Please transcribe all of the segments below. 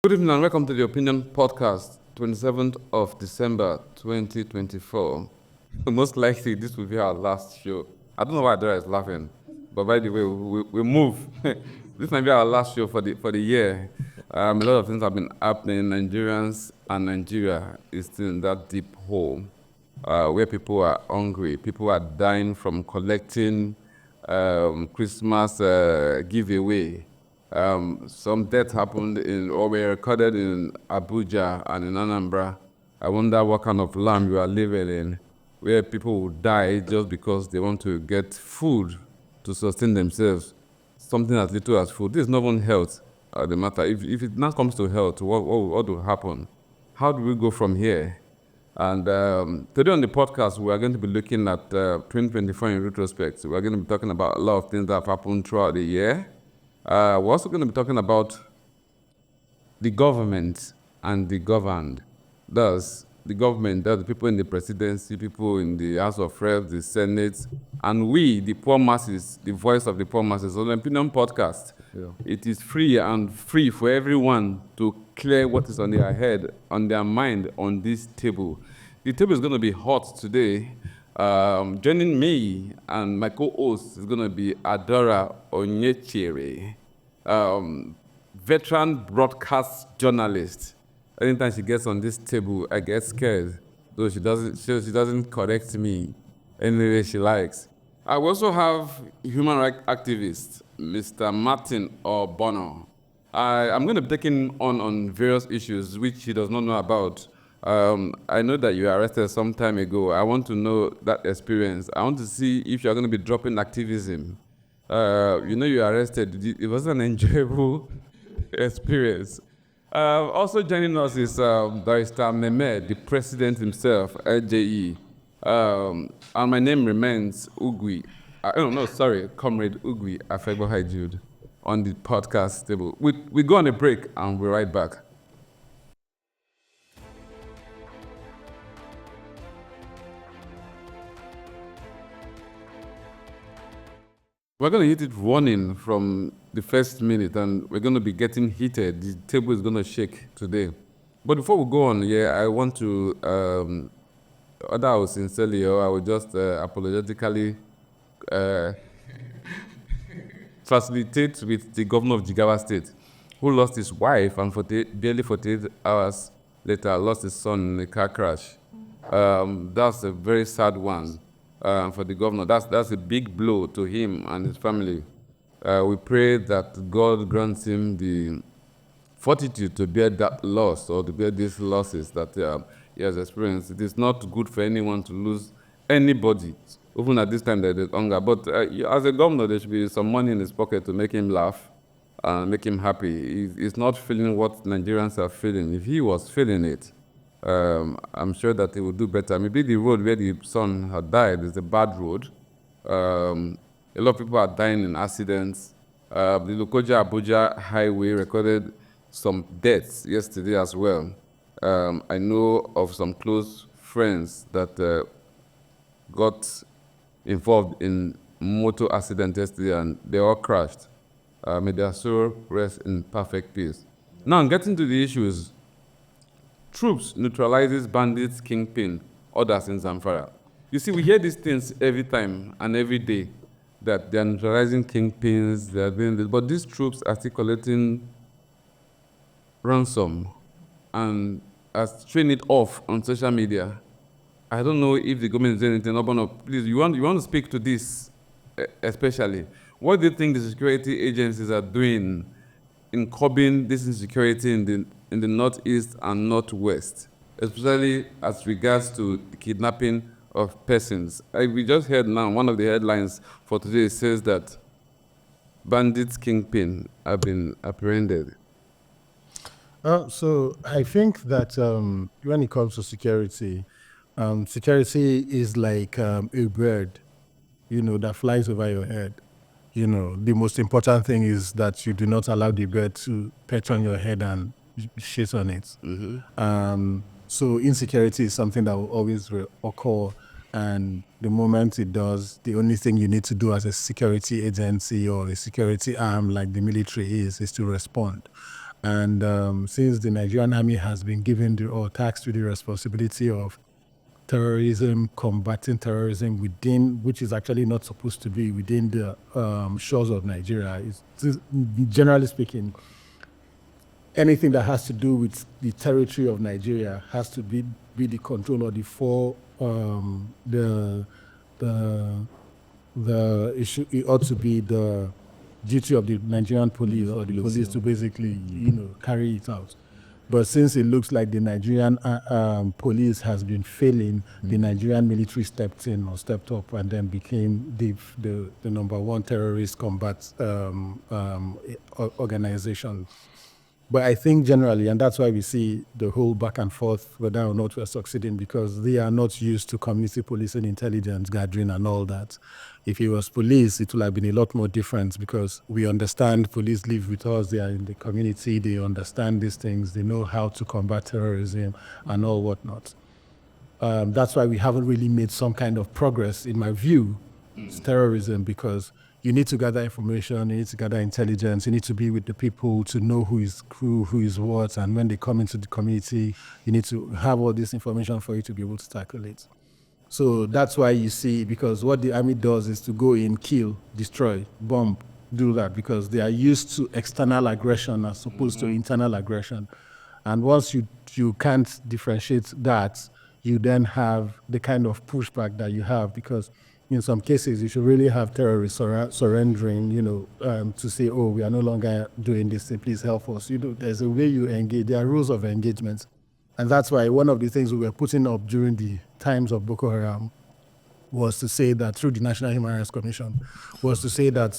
Good evening and welcome to the Opinion Podcast, 27th of December 2024. Most likely, this will be our last show. I don't know why Adora is laughing, but by the way, we move. This might be our last show for the year. A lot of things have been happening. Nigerians and Nigeria is still in that deep hole where people are hungry. People are dying from collecting Christmas giveaway. Some deaths happened or were recorded in Abuja and in Anambra. I wonder what kind of land you are living in, where people will die just because they want to get food to sustain themselves. Something as little as food. This is not even health, the matter. If it now comes to health, what will happen? How do we go from here? And today on the podcast, we are going to be looking at 2024 in retrospect. We are going to be talking about a lot of things that have happened throughout the year. We're also going to be talking about the government and the governed. Thus, the government, that's the people in the presidency, people in the House of Reps, the Senate, and we, the poor masses, the voice of the poor masses. On the Opinion Podcast, It is free for everyone to clear what is on their head, on their mind, on this table. The table is going to be hot today. Joining me and my co-host is going to be Adora Onyechere, veteran broadcast journalist. Anytime she gets on this table, I get scared. So she doesn't correct me any way she likes. I also have human rights activist, Mr. Martin Obono. I'm going to be taking on various issues which he does not know about. I know that you were arrested some time ago. I want to know that experience. I want to see if you're going to be dropping activism. You were arrested. It wasn't an enjoyable experience. Also joining us is Barrister Meme, the president himself, LJE. And my name remains Ugwi. Comrade Ugwi Afegbo Jude on the podcast table. We go on a break and we're right back. We're going to hit it running from the first minute, and we're going to be getting heated. The table is going to shake today. But before we go on, I want to, whether I was sincerely or I would just apologetically facilitate with the governor of Jigawa State, who lost his wife and barely 48 hours later lost his son in a car crash. That's a very sad one. For the governor. That's a big blow to him and his family. We pray that God grants him the fortitude to bear that loss or to bear these losses that he has experienced. It is not good for anyone to lose anybody, even at this time that there's hunger. But as a governor, there should be some money in his pocket to make him laugh and make him happy. He's not feeling what Nigerians are feeling. If he was feeling it, I'm sure that he will do better. Maybe the road where the son had died is a bad road. A lot of people are dying in accidents. The Lokoja-Abuja highway recorded some deaths yesterday as well. I know of some close friends that got involved in motor accident yesterday and they all crashed. May their soul rest in perfect peace. Now, getting to the issues. Troops neutralizes bandits, kingpin, others in Zamfara. You see, we hear these things every time and every day, that they are neutralizing kingpins, they are doing this, but these troops are still collecting ransom and are showing it off on social media. I don't know if the government is doing anything. No, please, you want to speak to this especially. What do you think the security agencies are doing in curbing this insecurity in the northeast and northwest, especially as regards to the kidnapping of persons? We just heard now, one of the headlines for today says that bandits kingpin have been apprehended. So I think that when it comes to security, security is like a bird, that flies over your head. The most important thing is that you do not allow the bird to perch on your head and shit on it. Mm-hmm. So insecurity is something that will always occur, and the moment it does, the only thing you need to do as a security agency or a security arm like the military is to respond. And since the Nigerian army has been given or tasked with the responsibility of terrorism, combating terrorism within, which is actually not supposed to be within the shores of Nigeria, generally speaking, anything that has to do with the territory of Nigeria has to be the control or the issue. It ought to be the duty of the Nigerian police or the police to basically, carry it out. But since it looks like the Nigerian police has been failing, the Nigerian military stepped in or stepped up and then became the number one terrorist combat organization. But I think generally, and that's why we see the whole back and forth whether or not we're succeeding, because they are not used to community policing, intelligence gathering and all that. If it was police, it would have been a lot more different, because we understand police live with us, they are in the community, they understand these things, they know how to combat terrorism and all whatnot. That's why we haven't really made some kind of progress, in my view, it's terrorism, because you need to gather information, you need to gather intelligence, you need to be with the people to know who is what, and when they come into the community, you need to have all this information for you to be able to tackle it. So that's why you see, because what the army does is to go in, kill, destroy, bomb, do that, because they are used to external aggression as opposed to internal aggression. And once you can't differentiate that, you then have the kind of pushback that you have, because in some cases you should really have terrorists surrendering, to say, oh, we are no longer doing this, please help us. There's a way you engage, there are rules of engagement. And that's why one of the things we were putting up during the times of Boko Haram was to say that, through the National Human Rights Commission, was to say that,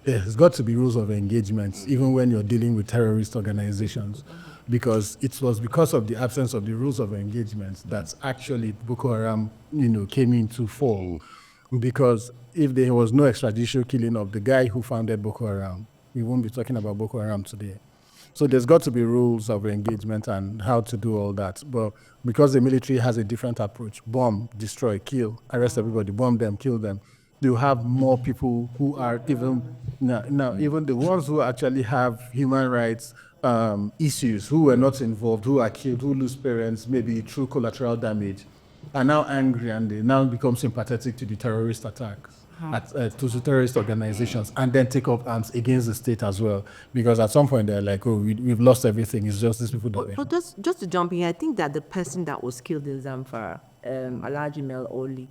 there's got to be rules of engagement, even when you're dealing with terrorist organizations. Because it was because of the absence of the rules of engagement that actually Boko Haram, came into fall. Because if there was no extrajudicial killing of the guy who founded Boko Haram, we won't be talking about Boko Haram today. So there's got to be rules of engagement and how to do all that. But because the military has a different approach, bomb, destroy, kill, arrest everybody, bomb them, kill them, you have more people who are even the ones who actually have human rights issues, who were not involved, who are killed, who lose parents, maybe through collateral damage, are now angry, and they now become sympathetic to the terrorist attacks, to the terrorist organizations, and then take up arms against the state as well. Because at some point they're like, oh, we've lost everything. It's just these people that. But just to jump in, I think that the person that was killed in Zamfara, Alhaji Mel Oli,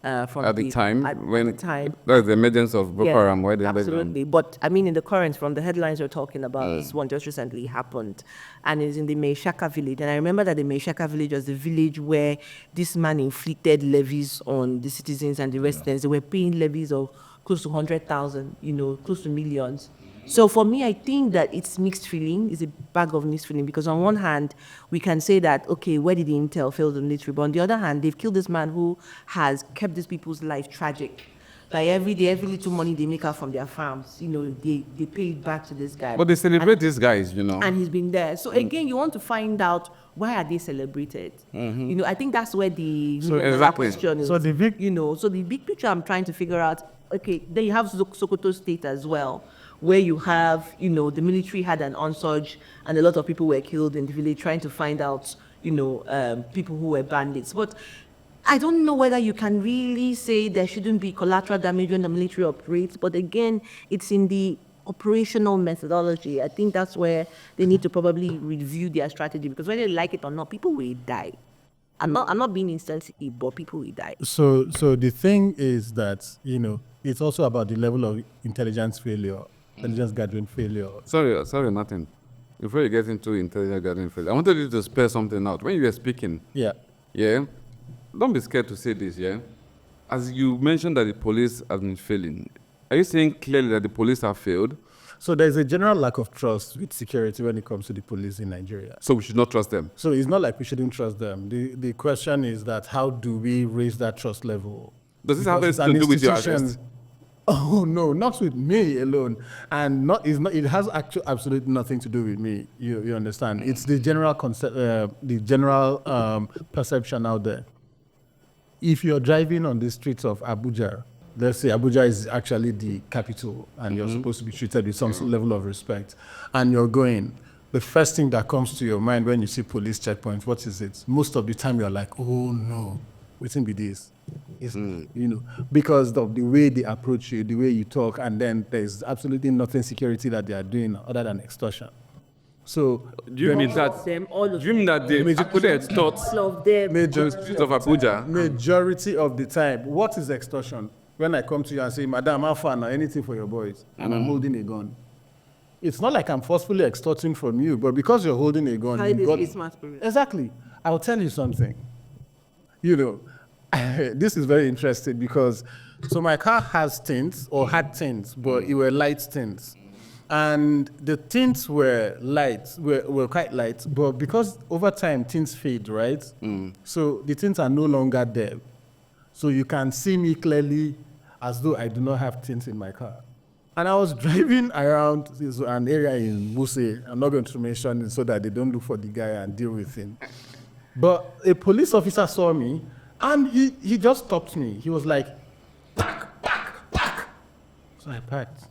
from At the time, time. that's the emergence of Boko Haram, why they had absolutely. But I mean, in the current, from the headlines you're talking about, this one just recently happened, and it's in the Meishaka village. And I remember that the Meishaka village was the village where this man inflicted levies on the citizens and the residents. They were paying levies of close to 100,000, close to millions. So for me, I think that it's mixed feeling. It's a bag of mixed feeling, because on one hand, we can say that, okay, where did the intel fail the military? But on the other hand, they've killed this man who has kept these people's life tragic. Like every day, every little money they make out from their farms, they pay it back to this guy. But they celebrate these guys, And he's been there. So again, you want to find out, why are they celebrated? I think that's where the question is. So the big, so the big picture I'm trying to figure out. Okay, then you have Sokoto State as well, where you have, the military had an onsurge and a lot of people were killed in the village trying to find out, people who were bandits. But I don't know whether you can really say there shouldn't be collateral damage when the military operates. But again, it's in the operational methodology. I think that's where they need to probably review their strategy, because whether they like it or not, people will die. I'm not being insensitive, but people will die. So the thing is that, it's also about the level of intelligence failure, intelligence gathering failure. Sorry, Martin. Before you get into intelligence gathering failure, I wanted you to spell something out. When you were speaking, don't be scared to say this, As you mentioned that the police have been failing, are you saying clearly that the police have failed? So there's a general lack of trust with security when it comes to the police in Nigeria. So we should not trust them? So it's not like we shouldn't trust them. The question is that, how do we raise that trust level? Does this have anything to do with your arrest? Oh no, not with me alone, and it has absolutely nothing to do with me. You understand? It's the general concept, the general perception out there. If you're driving on the streets of Abuja, let's say Abuja is actually the capital, and you're supposed to be treated with some level of respect, and you're going, the first thing that comes to your mind when you see police checkpoints, what is it? Most of the time you're like, oh no, waiting be this. It's, because of the way they approach you, the way you talk, and then there's absolutely nothing security that they are doing other than extortion. So Do you mean that? All of Do you mean that they actually extort all of them. majority of Abuja? Majority of the time, what is extortion? When I come to you and say, Madam, how far now? Anything for your boys, and I'm holding a gun. It's not like I'm forcefully extorting from you, but because you're holding a gun, Hide you got, this smart spirit. exactly. I'll tell you something. You know, this is very interesting because so my car has tints or had tints, but it were light tints. And the tints were light, were quite light, but because over time tints fade, right? So the tints are no longer there. So you can see me clearly as though I do not have tints in my car. And I was driving around an area in Wuse. I'm not going to mention it so that they don't look for the guy and deal with him. But a police officer saw me, and he just stopped me. He was like, back. So I parked.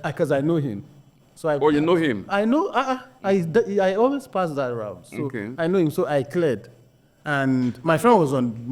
Because I know him. So I. Oh, you know him? I know. I always pass that route. So Okay. I know him. So I cleared, and my friend was on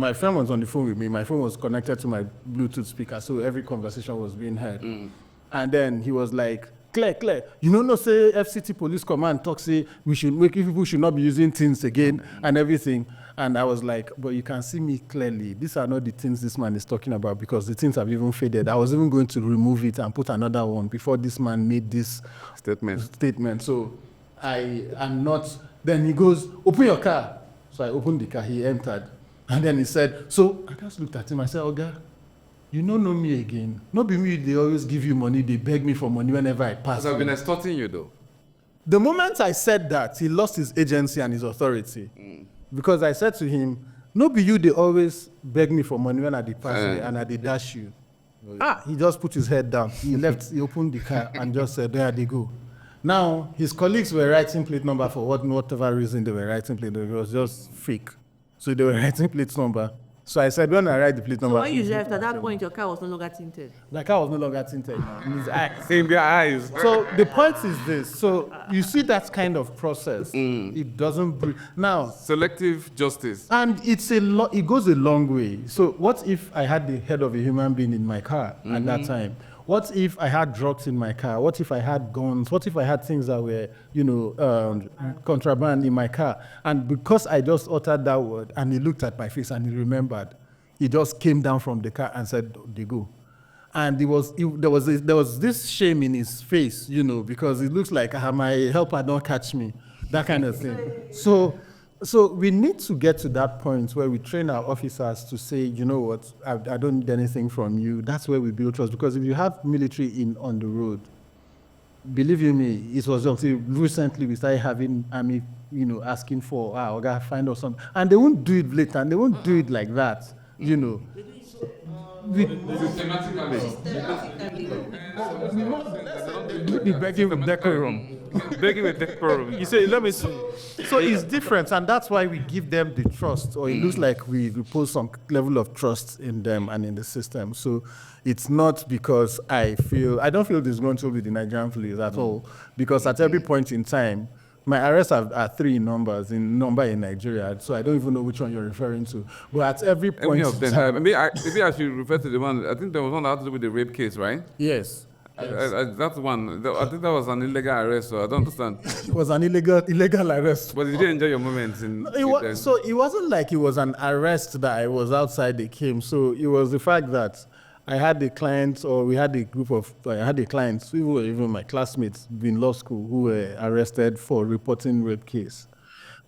the phone with me. My phone was connected to my Bluetooth speaker, so every conversation was being heard. And then he was like, Claire, you know, no say FCT police command talk say people should not be using things again and everything. And I was like, but you can see me clearly. These are not the things this man is talking about because the things have even faded. I was even going to remove it and put another one before this man made this statement. So I am not. Then he goes, open your car. So I opened the car. He entered. And then he said, so I just looked at him. I said, Oga, you don't know me again. Not be me, they always give you money. They beg me for money whenever I pass. Because I've been extorting you, though. The moment I said that, he lost his agency and his authority. Because I said to him, no be you, they always beg me for money when I did pass and I did dash you. He just put his head down. He left, he opened the car and just said, there they go. Now, his colleagues were writing plate number for whatever reason they were writing plate number. It was just fake. So they were writing plate number. So I said, when I write the plate number. So when you left, at that point, your car was no longer tinted. My car was no longer tinted now. In his eyes. In their eyes. So the point is this. So you see that kind of process. It doesn't breathe. Now, Selective justice. and it goes a long way. So what if I had the head of a human being in my car at that time? What if I had drugs in my car? What if I had guns? What if I had things that were, contraband in my car? And because I just uttered that word and he looked at my face and he remembered, he just came down from the car and said, they go. And there was this shame in his face, because it looks like my helper don't catch me, that kind of thing. So we need to get to that point where we train our officers to say, you know what, I don't need anything from you. That's where we build trust. Because if you have military on the road, believe you me, it was until recently we started having army, asking for, find us something. And they won't do it blatant. They won't do it like that, begging with decorum. Begging with decorum. You say, let me see. So it's different, and that's why we give them the trust, or it looks like we repose some level of trust in them and in the system. So it's not because I don't feel disgruntled with the Nigerian police at all, because at every point in time, my arrests are 3 numbers in Nigeria, so I don't even know which one you're referring to. But at every point Any of them. Maybe I should refer to the one. I think there was one that had to do with the rape case, right? yes. That's one. I think that was an illegal arrest, so I don't understand. It was an illegal arrest. But did you enjoy your moments in So it wasn't like it was an arrest that I was outside the came. So it was the fact that I had the clients, or we had a group of, I had the clients who were even my classmates in law school who were arrested for reporting rape case.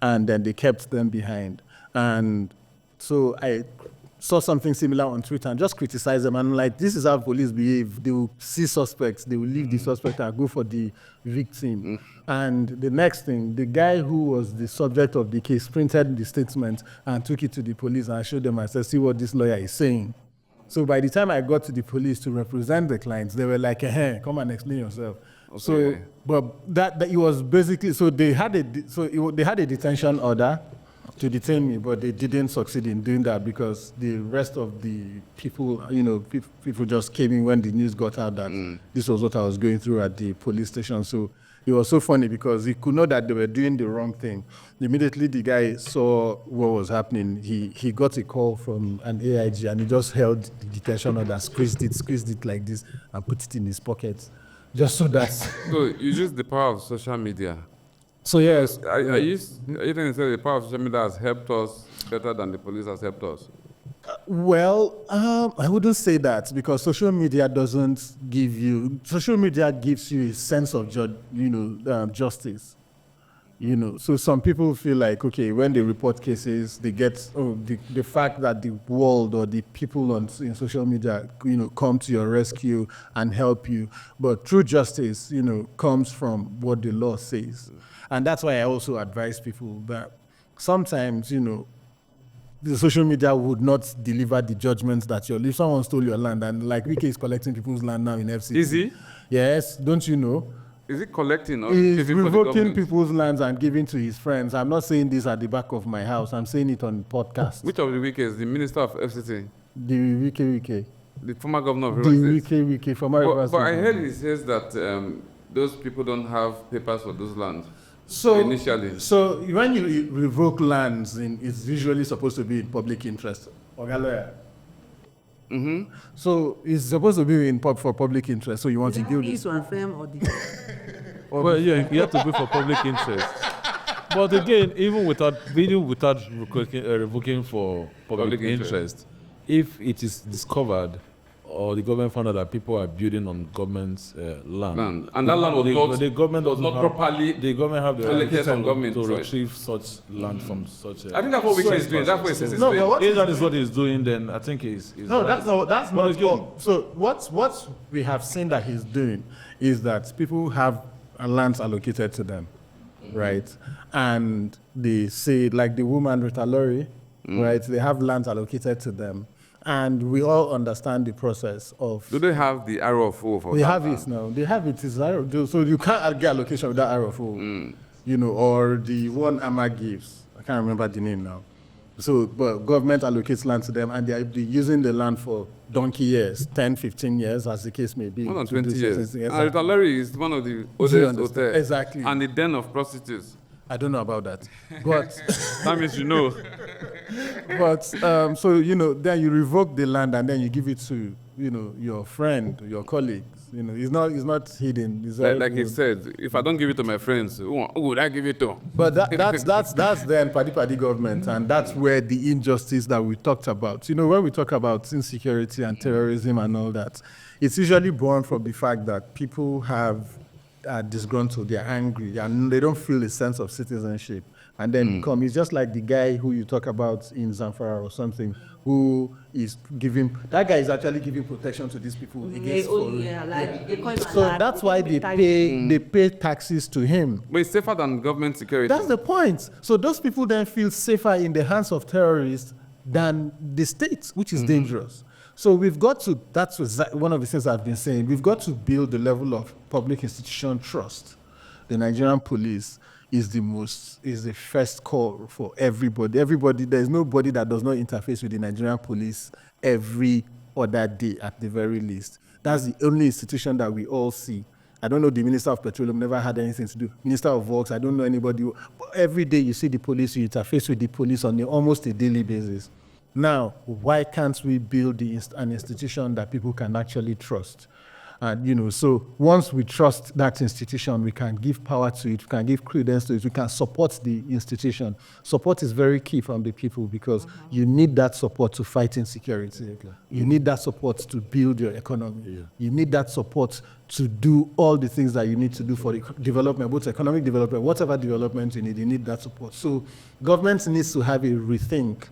And then they kept them behind. And so I saw something similar on Twitter and just criticized them. And I'm like, this is how police behave. They will see suspects, they will leave the suspect and go for the victim. And the next thing, the guy who was the subject of the case printed the statement and took it to the police, and I showed them, I said, see what this lawyer is saying. So by the time I got to the police to represent the clients, they were like, hey, come and explain yourself. Okay. So, but that it was basically, so they had a detention order to detain me, but they didn't succeed in doing that because the rest of the people, people just came in when the news got out that this was what I was going through at the police station. So It was so funny because he could know that they were doing the wrong thing. Immediately, the guy saw what was happening. He got a call from an AIG, and he just held the detention order, squeezed it like this, and put it in his pocket, just so that. So you use the power of social media. So yes, Are you trying to say the power of social media has helped us better than the police has helped us? well, I wouldn't say that because social media doesn't give you. Social media gives you a sense of justice. So some people feel like, okay, when they report cases, they get the fact that the world or the people in social media, come to your rescue and help you. But true justice, comes from what the law says, and that's why I also advise people that sometimes, the social media would not deliver the judgments that if someone stole your land, and like Wike is collecting people's land now in FCT. Is he? Yes, don't you know? Is it collecting or He's giving for the revoking government? people's lands and giving to his friends. I'm not saying this at the back of my house. I'm saying it on podcast. Which of the Wikes? The minister of FCT? The Wike. The former governor of The Rivers State? Wike from Rivers But I State. heard he says that those people don't have papers for those lands. So initially. So when you revoke lands, it's usually supposed to be in public interest. Oga lawyer. So it's supposed to be for public interest. So you want to deal with to affirm or Well, yeah, you have to be for public interest. But again, even without revoking for public Public interest. interest, if it is discovered or the government found out that people are building on government's land, And that land was the government was doesn't not have, properly the government have the allocated from government to to retrieve such land from such. I think that's what Wike is doing. That's what he says he's No, doing. but what If that is what he's doing, then I think he's No, that's But not again- all. So what we have seen that he's doing is that people have lands allocated to them, right? And they say, like the woman Rita Lori, right? They have lands allocated to them, and we all understand the process of. Do they have the arrow of hope for They that have land? it now. They have it. It's arrow. So you can't get allocation without arrow for, or the one Ama gives. I can't remember the name now. So, but government allocates land to them, and they're using the land for donkey years, 10, 15 years, as the case may be. More than to do 20 years. certain things. And Rita Larry is one of the you oldest understand? hotels. Exactly. And the den of prostitutes. I don't know about that. But, That means you know. so, then you revoke the land and then you give it to, your friend, your colleagues. It's not hidden. It's Like he said, if I don't give it to my friends, who would I give it to? But that's then party government, and that's where the injustice that we talked about. When we talk about insecurity and terrorism and all that, it's usually born from the fact that people are disgruntled, they're angry, and they don't feel a sense of citizenship. And then it's just like the guy who you talk about in Zamfara or something, who is that guy is actually giving protection to these people against foreign. So that's why they pay taxes to him. But it's safer than government security. That's the point. So those people then feel safer in the hands of terrorists than the state, which is dangerous. So we've got to, that's one of the things I've been saying, we've got to build the level of public institution trust. The Nigerian police is the first call for everybody. There's nobody that does not interface with the Nigerian police every other day at the very least. That's the only institution that we all see. I don't know, the Minister of Petroleum never had anything to do. Minister of Works, I don't know anybody. But every day you see the police, you interface with the police on almost a daily basis. Now, why can't we build an institution that people can actually trust? And, so once we trust that institution, we can give power to it, we can give credence to it, we can support the institution. Support is very key from the people because you need that support to fight insecurity. Okay. You need that support to build your economy. Yeah. You need that support to do all the things that you need to do for the development, both economic development, whatever development you need that support. So government needs to have a rethink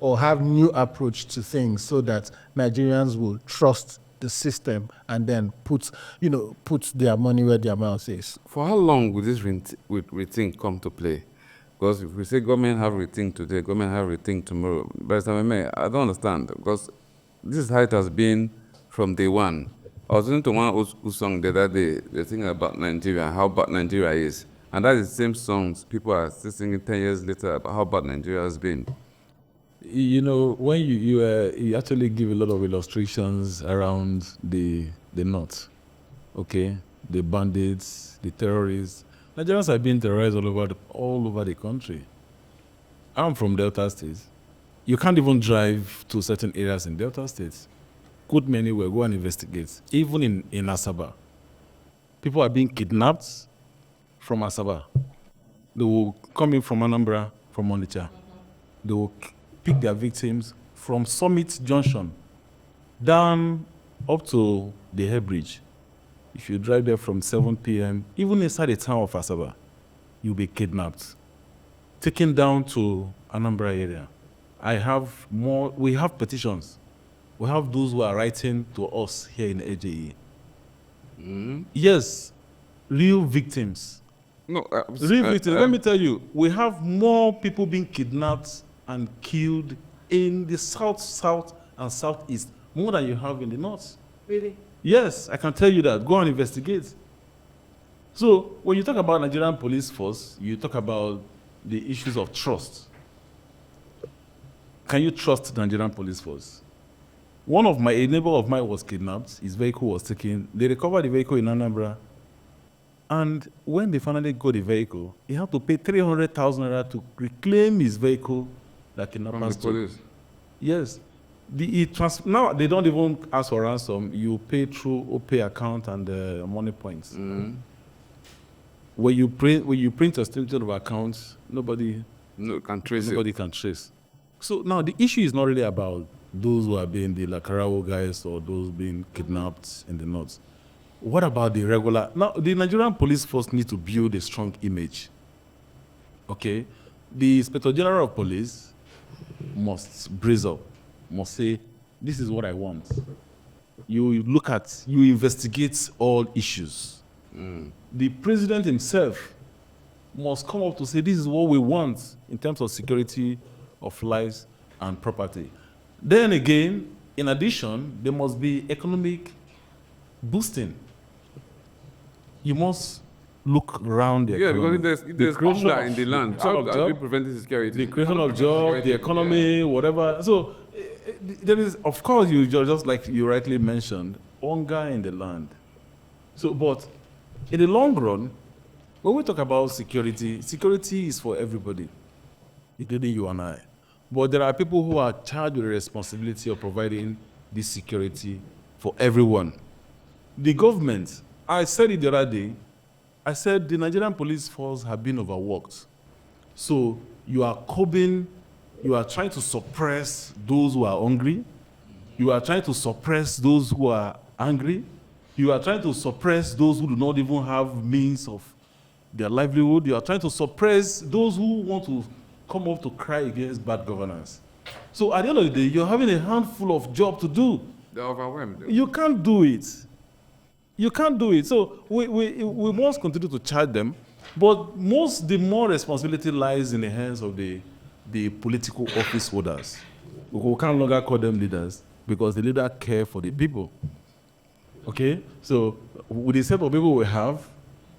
or have new approach to things so that Nigerians will trust the system and then put their money where their mouth is. For how long will this rethink come to play? Because if we say government have rethink today, government have rethink tomorrow, but I don't understand because this is how it has been from day one. I was listening to one old school song the other day, they're singing about Nigeria, how bad Nigeria is. And that is the same songs people are still singing 10 years later about how bad Nigeria has been. When you actually give a lot of illustrations around the north, okay, the bandits, the terrorists. Nigerians are being terrorized all over the country. I'm from Delta State. You can't even drive to certain areas in Delta State. Could me anywhere, go and investigate. Even in Asaba. People are being kidnapped from Asaba. They will come in from Anambra, from Onitsha. They will pick their victims from Summit Junction down up to the Hair Bridge. If you drive there from 7 p.m., even inside the town of Asaba, you'll be kidnapped, taken down to Anambra area. We have petitions. We have those who are writing to us here in AJE. Yes, real victims. No, Real victims. Let me tell you, we have more people being kidnapped and killed in the south, and southeast, more than you have in the north. Really? Yes, I can tell you that. Go and investigate. So when you talk about Nigerian police force, you talk about the issues of trust. Can you trust the Nigerian police force? A neighbor of mine was kidnapped. His vehicle was taken. They recovered the vehicle in Anambra. And when they finally got the vehicle, he had to pay 300,000 naira to reclaim his vehicle that from the kidnappers took. police. Yes. Now they don't even ask for ransom. You pay through OPay account and money points. When you print a statement of accounts, nobody Can trace can trace. So now the issue is not really about those who are being the Lakarawo guys or those being kidnapped in the north. What about the regular? Now the Nigerian police force need to build a strong image. Okay, the Inspector General of Police must brace up, must say, this is what I want. You investigate all issues. The president himself must come up to say, this is what we want in terms of security of lives and property. Then again, in addition, there must be economic boosting. You must look around the economy. because there's hunger in the land. How are we preventing security? The creation of jobs, the economy, whatever. So there is, of course, just like you rightly mentioned, hunger in the land. So, but in the long run, when we talk about security is for everybody, including you and I. But there are people who are charged with the responsibility of providing this security for everyone. The government, I said it the other day, I said the Nigerian police force have been overworked. So you are trying to suppress those who are hungry. You are trying to suppress those who are angry. You are trying to suppress those who do not even have means of their livelihood. You are trying to suppress those who want to come up to cry against bad governance. So at the end of the day, you're having a handful of job to do. They're overwhelmed. You can't do it. You can't do it. So we must continue to charge them, but the more responsibility lies in the hands of the political office holders. We can no longer call them leaders because the leader care for the people. Okay? So with the set of people we have,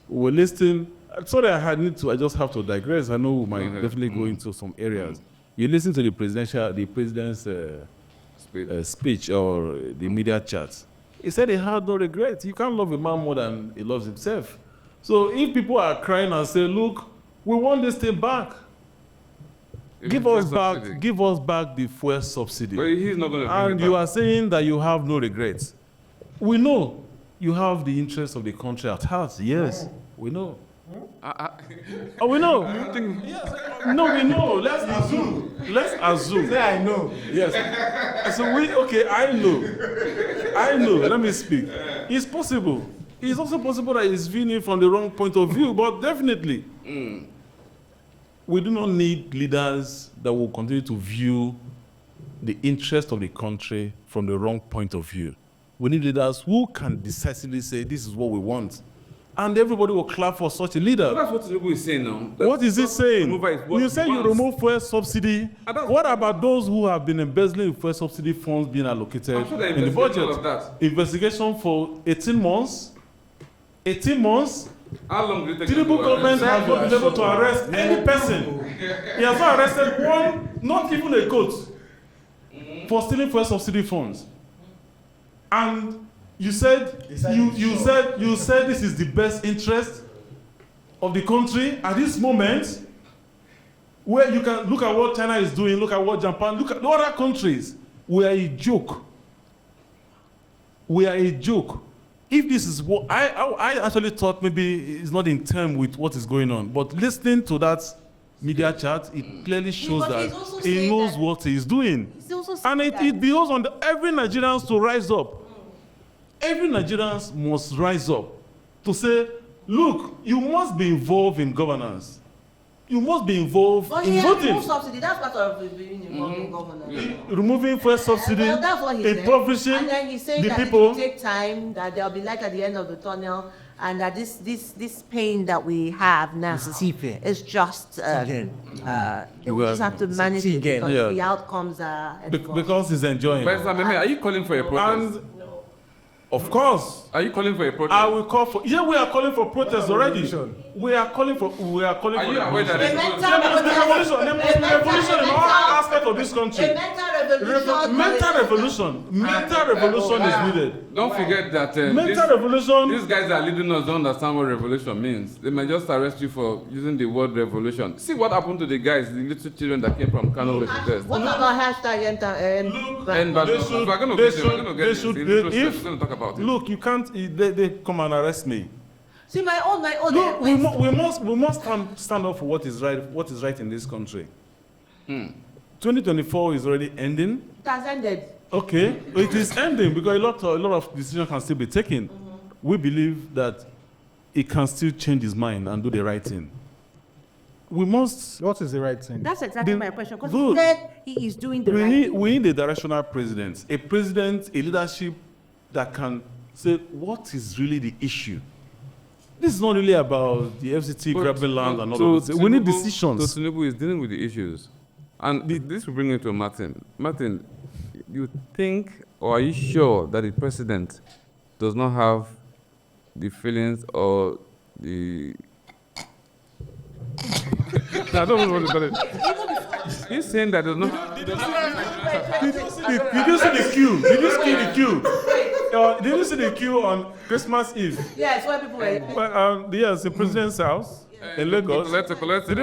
we're listing. Sorry, I just have to digress. I know we might definitely go into some areas. You listen to the president's speech or the media chats. He said he had no regrets. You can't love a man more than he loves himself. So if people are crying and say, look, we want this thing back. Give us back the fuel subsidy. But he's not going to bring And it you back. are saying that you have no regrets. We know you have the interest of the country at heart. Yes, we know. Oh, we know. No, we know. Let's assume. Say I know. Yes. So I know. Let me speak. It's possible. It's also possible that it's viewing it from the wrong point of view, but definitely, we do not need leaders that will continue to view the interest of the country from the wrong point of view. We need leaders who can decisively say, this is what we want. And everybody will clap for such a leader. That's what Tinubu is saying now. What is it saying? What You say he you wants. remove fuel subsidy. What about those who have been embezzling fuel subsidy funds being allocated I'm sure they're in the budget? investigating all of that. Investigation for 18 months. 18 months. How long did it take Tinubu to government arrest? has not been able to arrest any person. He has not arrested one, not even a goat, for stealing fuel subsidy funds. And You said you said this is the best interest of the country at this moment, where you can look at what China is doing, look at what Japan, look at other countries. We are a joke. We are a joke. If this is what I actually thought, maybe it's not in term with what is going on, but listening to that media chat, it clearly shows but that he's also he saying knows that- what he's doing. He's also And saying it behoves on every Nigerian to rise up. Every Nigerian must rise up to say, look, you must be involved in governance. You must be involved But in he has voting. removed subsidy. That's part of being involved in governance. Removing fuel subsidy, Well, that's what he said. impoverishing And then he said the that it people. will take time, that there'll be light at the end of the tunnel, and that this pain that we have now is just we just have to manage it because Yeah. the outcomes are. Because he's enjoying But it. Meme, are you calling for a protest? And of course, Are you calling for a protest? I will call for. Yeah, we are calling for protest already. We are calling for. Are you aware that A it's mental There must be revolution. There must be revolution in all aspects of this A country. mental revolution. Mental revolution. Mental revolution is needed. Don't forget that Mental revolution. these guys that are leading us don't understand what revolution means. They might just arrest you for using the word revolution. See what happened to the guys, the little children that came from Kano to protest. What about hashtag enter? And but They should- we're going to they get should- we're going they to get should- this. In retrospect, if- we're going to talk about it. Look, you can't. They come and arrest me. See my own. Look, we must stand up for what is right. What is right in this country. 2024 is already ending. It has ended. Okay, it is ending because a lot of decisions can still be taken. We believe that he can still change his mind and do the right thing. We must. What is the right thing? That's exactly The- my question. Because Good. he said he is doing the We right need, thing. we need a directional president, a leadership that can say what is really the issue. This is not really about the FCT grabbing land and all of this. We need decisions. So Tinubu is dealing with the issues. And this will bring me to Martin. Martin, you think or are you sure that the president does not have the feelings or the... No, I don't know what to tell it. He's saying that there's no... Did you see the queue? Did you see the queue? Did you see the queue on Christmas Eve? Yes, where people were. Well, yes, the president's house in Lagos. Did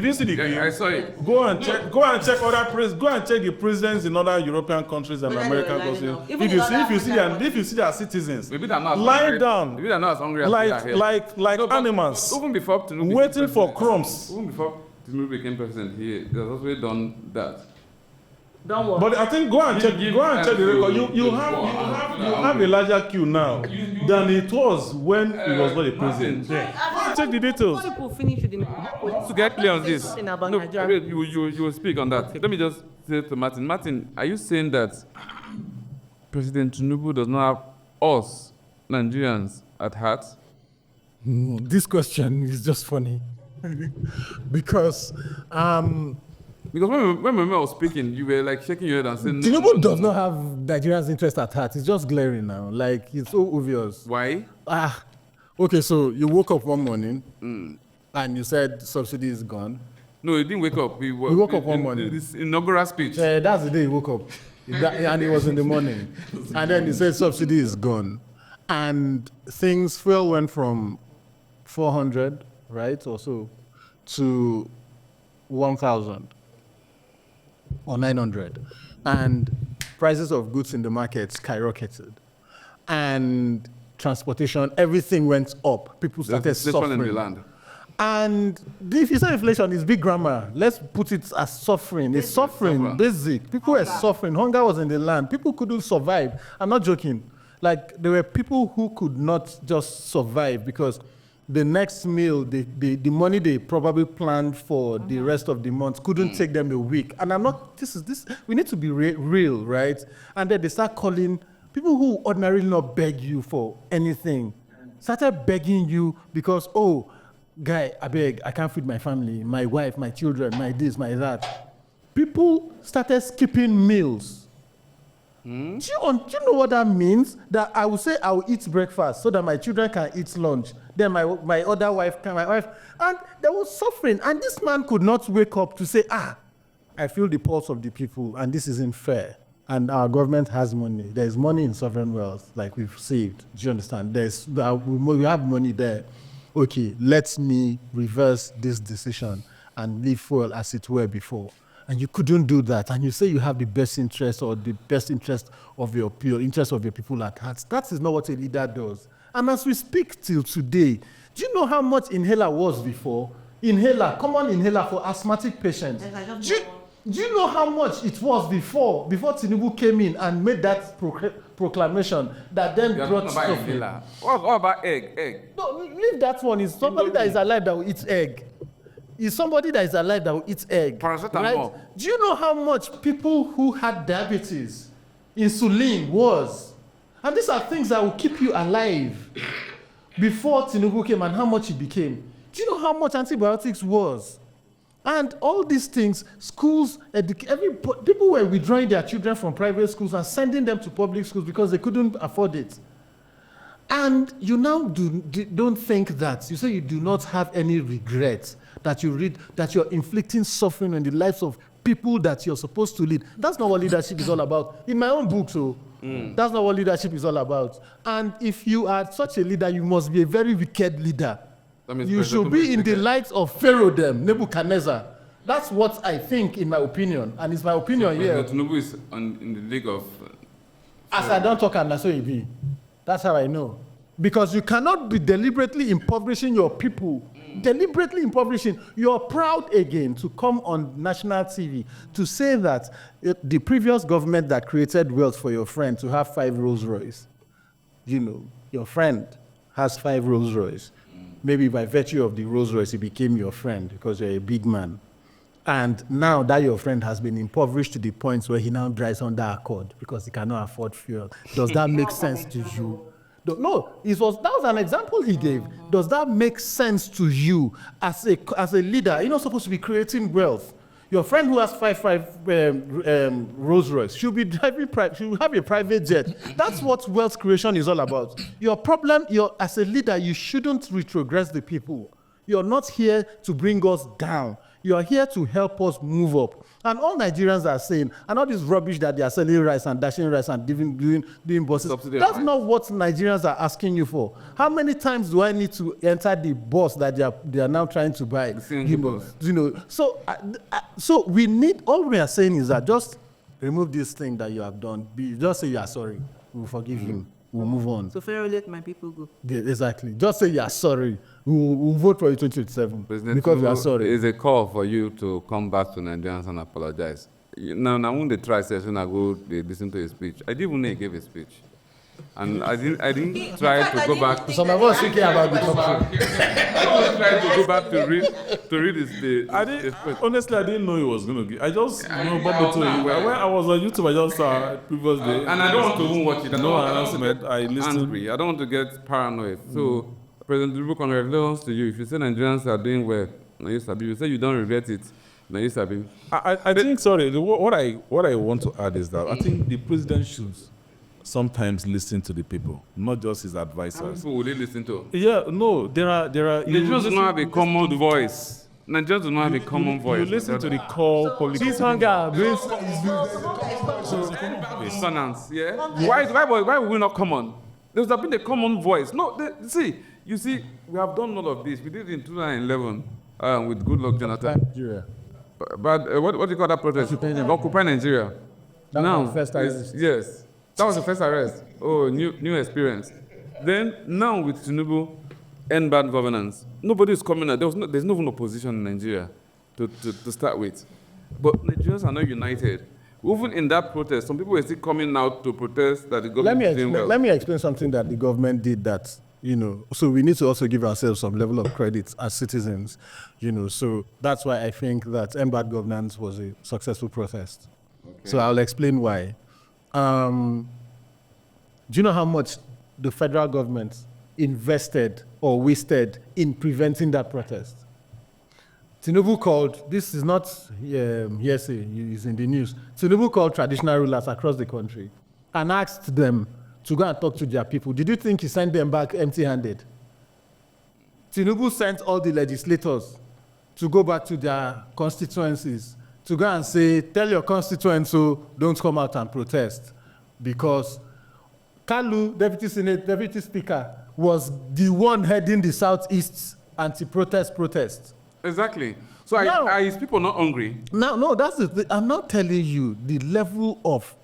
you see the queue? Yeah, I saw it. Go and check the presidents in other European countries and When they were American lining countries. up. Even in other If you see their citizens Maybe they're not lying hungry. down Maybe they're not as hungry as we are here. like No, but animals, Even before Tinubu waiting became for president- crumbs. Even before Tinubu became president, he has always done that. Don't worry. But I think go and check the record. You Wow. have a larger queue now than it was when he was not a president. Check the details. People finish with the. To get clear on this, Something about no, Nigeria. wait, you will speak on that. Let me just say to Martin. Martin, are you saying that President Tinubu does not have us, Nigerians, at heart? This question is just funny because Because when Meme was speaking, you were like shaking your head and saying, Tinubu does not have Nigerians' interest at heart. It's just glaring now. Like, it's so obvious. Why? Okay, so you woke up one morning and you said subsidy is gone. No, he didn't wake up. He woke up one morning. In this inaugural speech. That's the day he woke up. And it was in the morning. And then he said subsidy is gone. And fuel went from 400, right, or so, to 1,000 or 900. And prices of goods in the market skyrocketed. And transportation, everything went up. People started There's inflation suffering. in the land. And if you say inflation is big grammar, let's put it as suffering. It's suffering, Suffer. basic. People were suffering. Hunger was in the land. People couldn't survive. I'm not joking. Like, there were people who could not just survive because the next meal, the money they probably planned for the rest of the month couldn't take them a week. And I'm not, we need to be real, right? And then they start calling people who ordinarily not beg you for anything, started begging you because, oh, guy, I beg, I can't feed my family, my wife, my children, my this, my that. People started skipping meals. Do you know what that means? That I will say I will eat breakfast so that my children can eat lunch. Then my other wife can, and there was suffering. And this man could not wake up to say, I feel the pulse of the people and this isn't fair. and our government has money. There's money in sovereign wealth, like we've saved. Do you understand? We have money there. Okay, let me reverse this decision and leave fuel as it were before. And you couldn't do that. And you say you have the best interest or the best interest of your people at heart. That is not what a leader does. And as we speak till today, do you know how much inhaler was before? Common inhaler for asthmatic patients. Do you know how much it was before Tinubu came in and made that proclamation that then brought stuff in? What about egg? No, leave that one. It's somebody that is alive that will eat egg. It's somebody that is alive that will eat egg. Paracetamol. Right? Do you know how much people who had diabetes, insulin was? And these are things that will keep you alive before Tinubu came and how much it became. Do you know how much antibiotics was? And all these things, schools, people were withdrawing their children from private schools and sending them to public schools because they couldn't afford it. And you now don't think that, you say you do not have any regrets that you're inflicting suffering on the lives of people that you're supposed to lead. That's not what leadership is all about. In my own book, that's not what leadership is all about. And if you are such a leader, you must be a very wicked leader. You should be in the likes of Pharaoh Nebuchadnezzar. That's what I think, in my opinion. And it's my opinion here. Tinubu is in the league of... As I don't talk, and so it be. That's how I know. Because you cannot be deliberately impoverishing your people. Deliberately impoverishing. You're proud again to come on national TV to say that the previous government that created wealth for your friend to have 5 Rolls Royce, your friend has 5 Rolls Royce. Maybe by virtue of the Rolls Royce, he became your friend because you're a big man. And now that your friend has been impoverished to the point where he now drives under Accord because he cannot afford fuel, does that make sense to you? No, that was an example he gave. Does that make sense to you as a leader? You're not supposed to be creating wealth. Your friend who has 5 Rolls Royce should be driving should have a private jet. That's what wealth creation is all about. Your problem, as a leader, you shouldn't retrogress the people. You're not here to bring us down. You're here to help us move up. And all Nigerians are saying, and all this rubbish that they are selling rice and dashing rice and doing buses, that's not what Nigerians are asking you for. How many times do I need to enter the bus that they are now trying to buy? So we need, all we are saying is that just remove this thing that you have done. Just say you are sorry. We'll forgive him. We'll move on. So Pharaoh, let my people go. Yeah, exactly. Just say you are sorry. We'll vote for you 2027 because you are sorry. It's a call for you to come back to Nigerians and apologize. Now when they try session, they listen to his speech. I didn't even know he gave a speech. And I didn't try to go back. Some of us thinking about the country. I didn't try to go back to read his speech. Honestly, I didn't know he was going to give. I just when I was on YouTube, I just saw previous day. And I don't want to even watch it. I listened. Angry. I don't want to get paranoid. So, President Tinubu, congratulations to you. If you say Nigerians are doing well, you say you don't regret it. I think, sorry, what I want to add is that I think the president should sometimes listen to the people, not just his advisors. How people will they listen to? Yeah, no, there are. Nigerians do not have a common voice. Nigerians do not have a common voice. You listen to the core public. This hunger brings dissonance. Yeah. Why will we not common? There's been a common voice. No, you see, we have done all of this. We did it in 2011 with Goodluck Jonathan. Nigeria. But what do you call that protest? Occupy Nigeria. That was the first arrest. Yes. That was the first arrest. Oh, new experience. Then now with Tinubu, end bad governance. Nobody is coming out. There's no even opposition in Nigeria to start with. But Nigerians are not united. Even in that protest, some people were still coming out to protest that the government is doing well. Let me explain something that the government did that, so we need to also give ourselves some level of credit as citizens, so that's why I think that bad governance was a successful protest. Okay. So I'll explain why. Do you know how much the federal government invested or wasted in preventing that protest? Tinubu called, this is not hearsay, it's in the news. Tinubu called traditional rulers across the country and asked them to go and talk to their people. Did you think he sent them back empty-handed? Tinubu sent all the legislators to go back to their constituencies to go and say, tell your constituents so don't come out and protest. Because Kalu, Deputy Speaker, was the one heading the Southeast anti-protest. Exactly. So Now- are his people not hungry? No, that's the thing. I'm not telling you the level of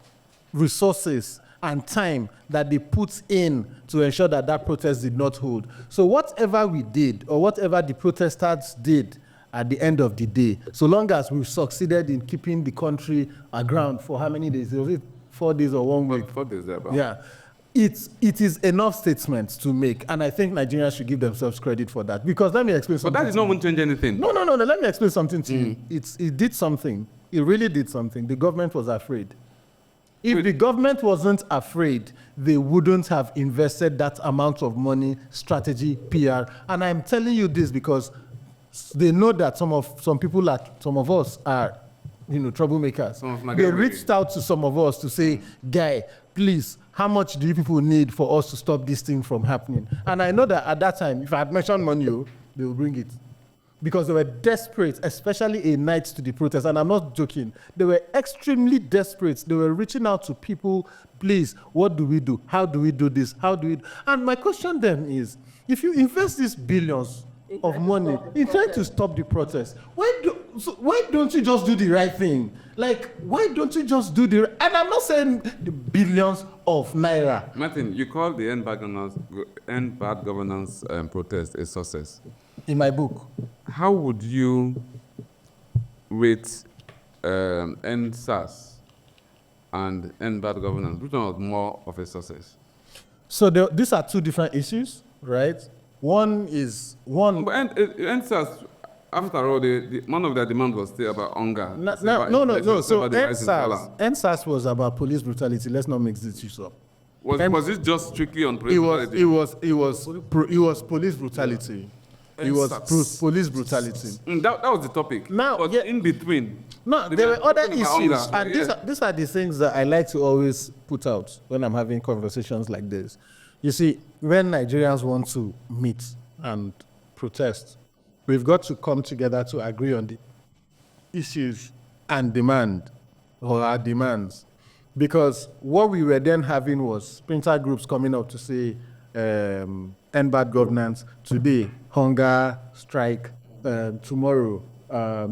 resources and time that they put in to ensure that that protest did not hold. So whatever we did or whatever the protesters did at the end of the day, so long as we succeeded in keeping the country aground for how many days? Was it 4 days or 1 week? 4 days there, but Yeah. It is enough statements to make, and I think Nigerians should give themselves credit for that. Because let me explain But something. that is not going to change anything. No. Let me explain something to you. It did something. It really did something. The government was afraid. If the government wasn't afraid, they wouldn't have invested that amount of money, strategy, PR. And I'm telling you this because they know that some of us are, troublemakers. Some of my They guys reached out to some of us to say, guy, please, how much do you people need for us to stop this thing from happening? And I know that at that time, if I had mentioned money, they will bring it. Because they were desperate, especially a night to the protest. And I'm not joking. They were extremely desperate. They were reaching out to people, please, what do we do? How do we do this? How do we do? And my question then is, if you invest these billions of money in trying to stop the protest, why don't you just do the right thing? Like, why don't you just do the... And I'm not saying the billions of naira. Martin, you call the end bad governance protest a success. In my book. How would you rate end SARS and end bad governance? Which one was more of a success? So these are two different issues, right? One is one. But end SARS, after all, one of their demands was still about hunger. No. So About the rise in dollar. NSAS was about police brutality. Let's not mix these issues up. Was it just strictly on police It brutality? was police brutality. It was police brutality. That was the topic. Now, but yeah. in between, No, they there were were other talking about issues, hunger. and Yeah. these are the things that I like to always put out when I'm having conversations like this. You see, when Nigerians want to meet and protest, we've got to come together to agree on the issues and demand, or our demands. Because what we were then having was splinter groups coming up to say, end bad governance. Today, hunger, strike. Tomorrow,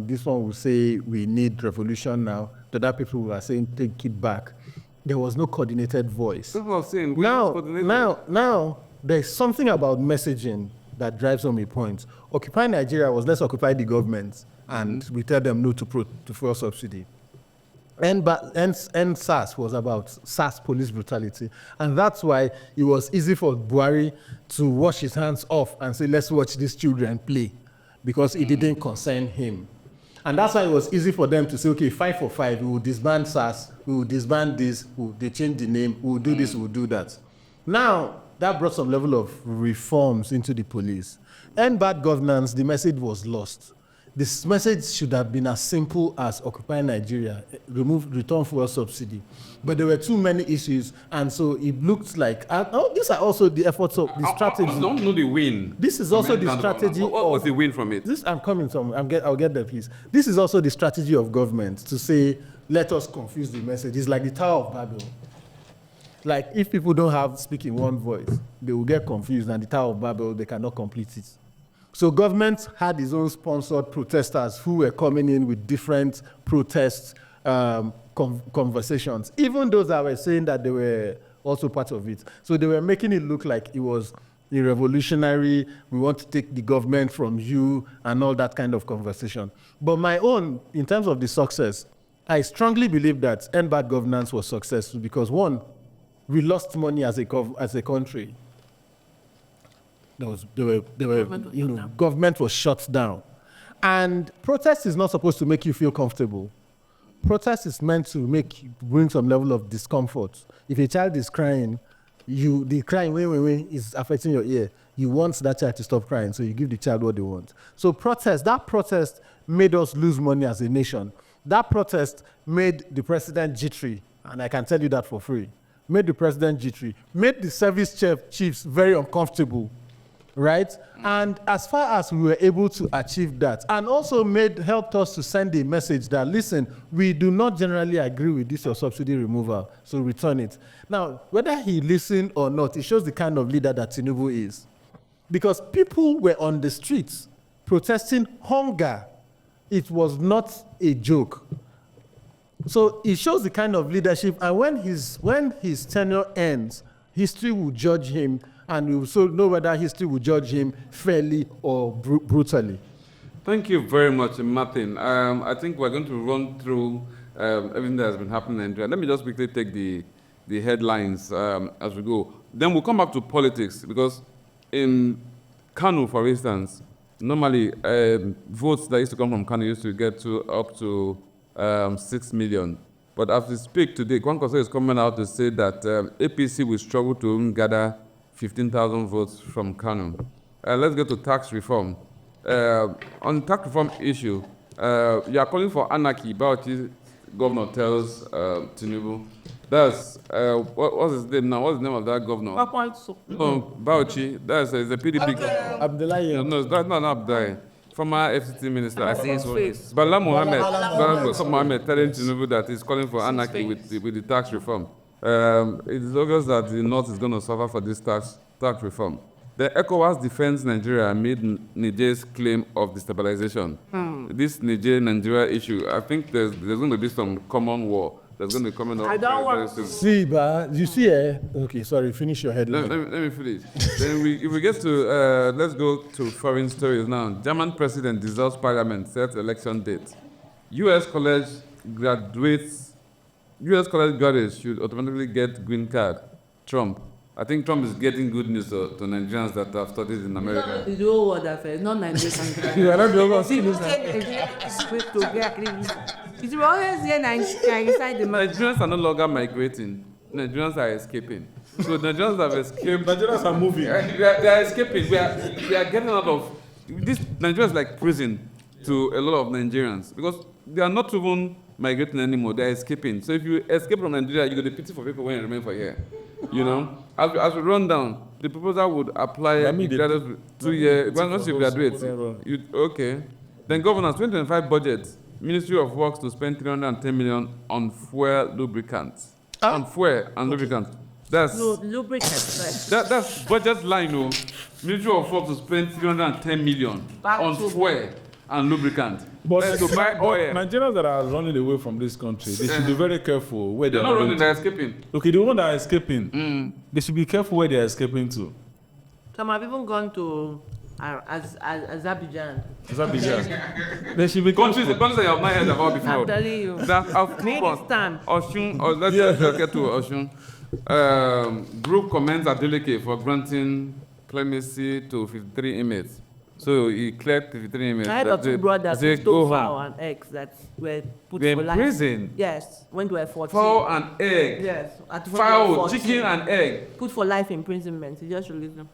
this one will say we need revolution now. The other people are saying take it back. There was no coordinated voice. That's what I'm saying. We just coordinated. Now, there's something about messaging that drives home a point. Occupy Nigeria was let's occupy the government, and we tell them no to fuel subsidy. And SARS was about SARS police brutality. And that's why it was easy for Buhari to wash his hands off and say, let's watch these children play, because it didn't concern him. And that's why it was easy for them to say, okay, 5 for 5, we will disband SARS, we will disband this, they change the name, we will do this, we will do that. Now, that brought some level of reforms into the police. And bad governance, the message was lost. This message should have been as simple as occupy Nigeria, return fuel subsidy. But there were too many issues, and so it looked like, these are also the efforts of the strategy. I don't know the win. This is also the strategy What was the win from it? I'm coming from, I'll get there, please. This is also the strategy of government to say, let us confuse the message. It's like the Tower of Babel. Like, if people don't speak in one voice, they will get confused, and the Tower of Babel, they cannot complete it. So government had its own sponsored protesters who were coming in with different protest conversations, even those that were saying that they were also part of it. So they were making it look like it was a revolutionary, we want to take the government from you, and all that kind of conversation. But my own, in terms of the success, I strongly believe that end bad governance was successful because, one, we lost money as a country. Government was shut down. And protest is not supposed to make you feel comfortable. Protest is meant to bring some level of discomfort. If a child is crying, the crying is affecting your ear. You want that child to stop crying, so you give the child what they want. So that protest made us lose money as a nation. That protest made the president jittery, and I can tell you that for free. Made the president jittery, made the service chiefs very uncomfortable. right? And as far as we were able to achieve that, and also helped us to send a message that, listen, we do not generally agree with this your subsidy removal, so return it. Now, whether he listened or not, it shows the kind of leader that Tinubu is. Because people were on the streets protesting hunger. It was not a joke. So it shows the kind of leadership, and when his tenure ends, history will judge him, and we will so know whether history will judge him fairly or brutally. Thank you very much, Martin. I think we're going to run through everything that has been happening in Nigeria. Let me just quickly take the headlines as we go. Then we'll come back to politics, because in Kano, for instance, normally votes that used to come from Kano used to get to up to 6 million. But as we speak today, Kwankwaso is coming out to say that APC will struggle to gather 15,000 votes from Kano. Let's get to tax reform. On tax reform issue, you are calling for anarchy. Bauchi governor tells Tinubu. That's what's his name now? What's the name of that governor? No, Bauchi. That's a PDP governor. Abdullahi. No, that's not Abdullahi. Former FCT minister. I see his face. Bala Mohammed telling Tinubu that he's calling for anarchy with the tax reform. It is obvious that the North is going to suffer for this tax reform. The ECOWAS defends Nigeria amid Niger's claim of destabilization. This Nigeria issue, I think there's going to be some common war. There's going to be coming up. I don't want to see, but you see, okay, sorry, finish your headline. Let me finish. Then if we get to, let's go to foreign stories now. German president dissolves parliament, sets election date. U.S. college graduates should automatically get green card. Trump. I think Trump is getting good news to Nigerians that have studied in America. The whole world affairs, not Nigerians. You are not the one. It's always here inside the Nigerians are no longer migrating. Nigerians are escaping. So Nigerians have escaped. Nigerians are moving. They are escaping. We are getting out of this. Nigeria is like prison to a lot of Nigerians because they are not even migrating anymore. They are escaping. So if you escape from Nigeria, you got the pity for people when you remain for here. You know, as we run down, the proposal would apply 2 years. Once you graduate, okay. Then governance 2025 budget. Ministry of Works to spend 310 million on fuel lubricants. On fuel and lubricants. That's lubricants. That's budget line, no. Ministry of Works to spend 310 million on fuel and lubricant. But to buy oil. Nigerians that are running away from this country, they should be very careful where they're not running, they're escaping. Okay, the one that are escaping, they should be careful where they're escaping to. Some have even gone to Azerbaijan. They should be countries that you have not heard about before. I'm telling you. Kyrgyzstan. Oshun, let's get to Oshun. Group commends Adeleke for granting clemency to 53 inmates. So he cleared 53 inmates. I had of two brothers who stole fowl and eggs that were put for life. In prison? Yes, when they were 14. Fowl and egg? Yes. Fowl, chicken and egg? Put for life imprisonment. He just released them.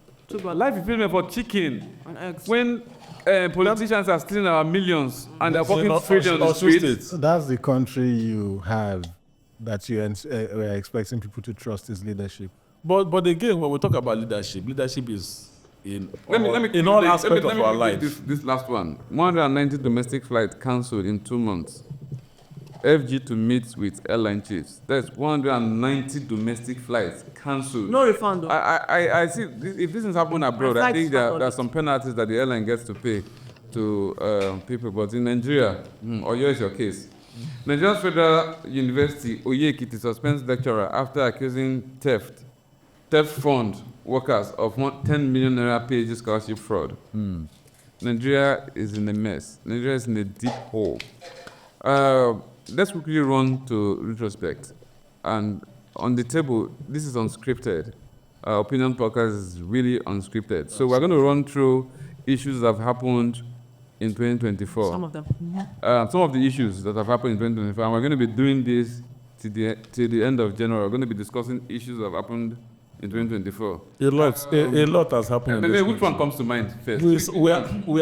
Life imprisonment for chicken and eggs. When politicians are stealing our millions and they're walking freely on the streets. That's the country you have that you are expecting people to trust his leadership. But again, when we talk about leadership is in all aspects of our life. This last one. 190 domestic flights cancelled in 2 months. FG to meet with airline chiefs. That's 190 domestic flights cancelled. No refund. Though. I see. If this is happening abroad, I think there are some penalties that the airline gets to pay to people. But in Nigeria, Oyo is your case. Nigeria's Federal University, Oyekiti suspends lecturer after accusing theft fund workers of 10 million naira PhD scholarship fraud. Nigeria is in a mess. Nigeria is in a deep hole. Let's quickly run to retrospect. And on the table, this is unscripted. Opinion podcast is really unscripted. So we're going to run through issues that have happened in 2024. Some of them. Some of the issues that have happened in 2024. And we're going to be doing this till the end of January. We're going to be discussing issues that have happened in 2024. A lot has happened. Which one comes to mind first? We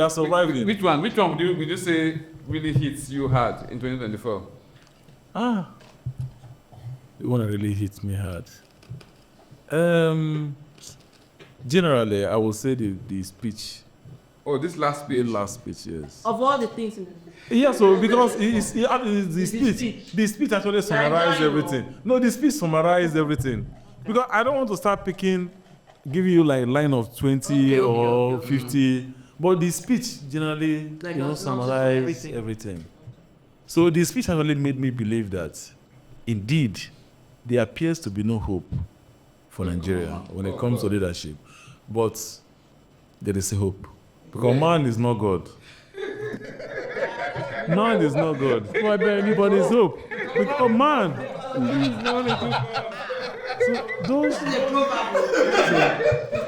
are surviving. Which one would you say really hits you hard in 2024? The one that really hits me hard. Generally, I will say the speech, Oh, this last the speech. last speech, yes. Of all the things in the Yeah, so because it's the speech actually summarized everything. No, the speech summarized everything. Because I don't want to start picking, giving you like line of 20 or 50, but the speech generally, Like, summarized everything. So the speech actually made me believe that, indeed, there appears to be no hope for Nigeria when it comes to leadership, but there is a hope. Because man is not God. Man is not God. Why bear anybody's hope? Because man is the only good. So those.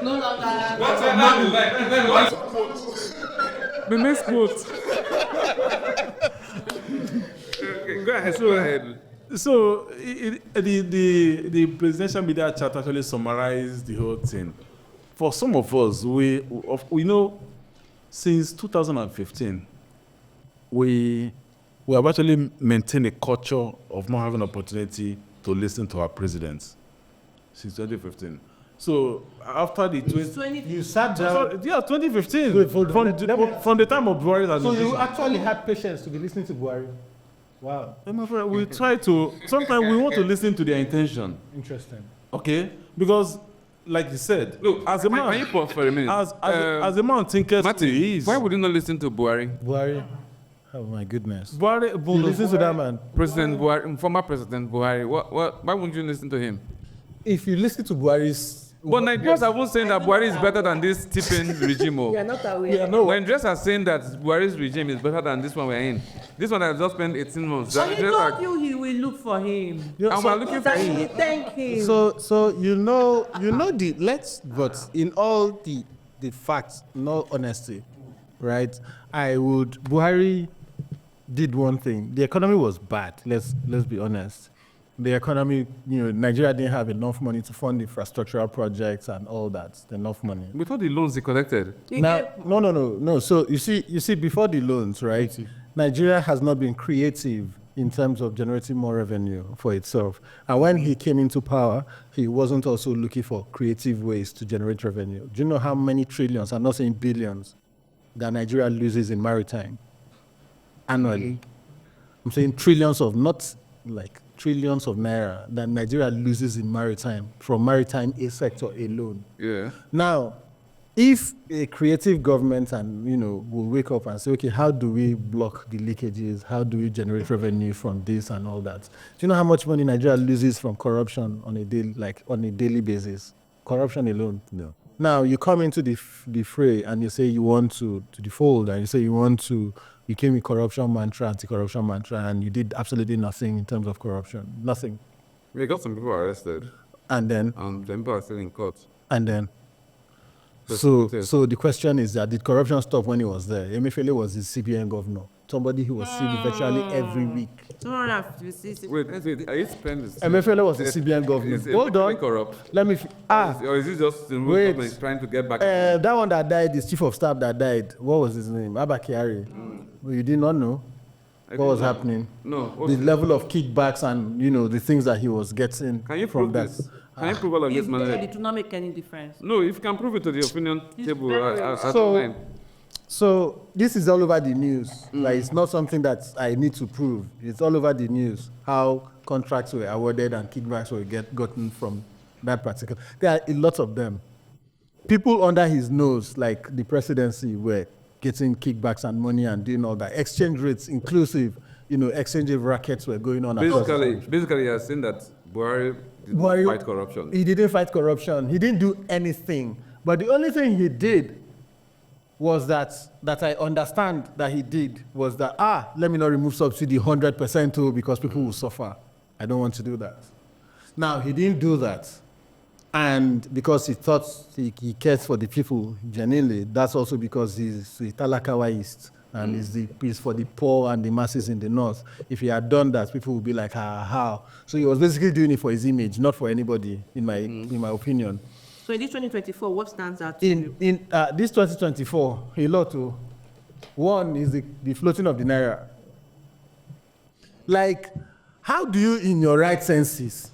no longer. The next quote. Okay, go ahead. Go ahead. So the presidential media chat actually summarized the whole thing. For some of us, we know since 2015, we have actually maintained a culture of not having opportunity to listen to our presidents since 2015. So after the 20, You sat down. 2015 Good, hold on. from the time of Buhari's So administration. you actually had patience to be listening to Buhari. Wow, My friend, we try to. Sometimes we want to listen to their intention. interesting. Okay, because like you said, Look, as a can you man, pause for a minute? as a man thinkers, Martin, he is. why would you not listen to Buhari? Buhari. Oh my goodness. Buhari, You listen to that man. President Buhari, former President Buhari. Why wouldn't you listen to him? If you listen to Buhari's. But Nigerians are both saying that Buhari is better than this tipping regime. We are Oh. not aware. Yeah, no. Nigerians are saying that Buhari's regime is better than this one we're in. This one has just spent 18 months. So he Nigerians told are- you he will look for him. and we're looking for him. Thank him. So you know the but in all the facts, no honesty, right? Buhari did one thing. The economy was bad. Let's be honest. The economy, Nigeria didn't have enough money to fund infrastructural projects and all that. Enough money. We thought the loans he collected. Now, no. So you see, before the loans, right? Nigeria has not been creative in terms of generating more revenue for itself. And when he came into power, he wasn't also looking for creative ways to generate revenue. Do you know how many trillions, I'm not saying billions, that Nigeria loses in maritime annually? I'm saying trillions of, not like trillions of naira that Nigeria loses in maritime from maritime sector alone. Yeah. Now, if a creative government will wake up and say, okay, how do we block the leakages? How do we generate revenue from this and all that? Do you know how much money Nigeria loses from corruption on a daily basis? Corruption alone? No. Now you come into the fray and you say you want to the fold, and you say you came with corruption mantra, anti-corruption mantra, and you did absolutely nothing in terms of corruption. Nothing. We got some people arrested, And then and the people are still in court. So the question is that did corruption stop when he was there? Emefiele was the CBN governor, somebody who was seen virtually every week. 256. Wait, are you spending? Emefiele was the CBN governor. Is Hold Emefiele on, corrupt? let me. Or is it just the Wait. government trying to get back? That one that died, his chief of staff that died. What was his name? Abba Kyari. You did not know what was happening. No. The level of kickbacks and the things that he was getting Can you from prove that. this? Can you prove all of this, If man? it do not make any difference. No, if you can prove it to the opinion table, I So- don't mind. So this is all over the news. Like, it's not something that I need to prove. It's all over the news how contracts were awarded and kickbacks were gotten from that particular. There are a lot of them. People under his nose, like the presidency, were getting kickbacks and money and doing all that. Exchange rates inclusive, exchange of rackets were going on. across the country. Basically, you are saying that Buhari did not Buhari- fight corruption. He didn't fight corruption. He didn't do anything. But the only thing he did was that I understand that he did was that, let me not remove subsidy 100% too because people will suffer. I don't want to do that. Now, he didn't do that. And because he thought he cares for the people genuinely, that's also because he's the Talakawaist and he's for the poor and the masses in the north. If he had done that, people would be like, how? So he was basically doing it for his image, not for anybody, in my opinion. So in this 2024, what stands out to you? In this 2024, a lot to. One is the floating of the naira. Like, how do you, in your right senses,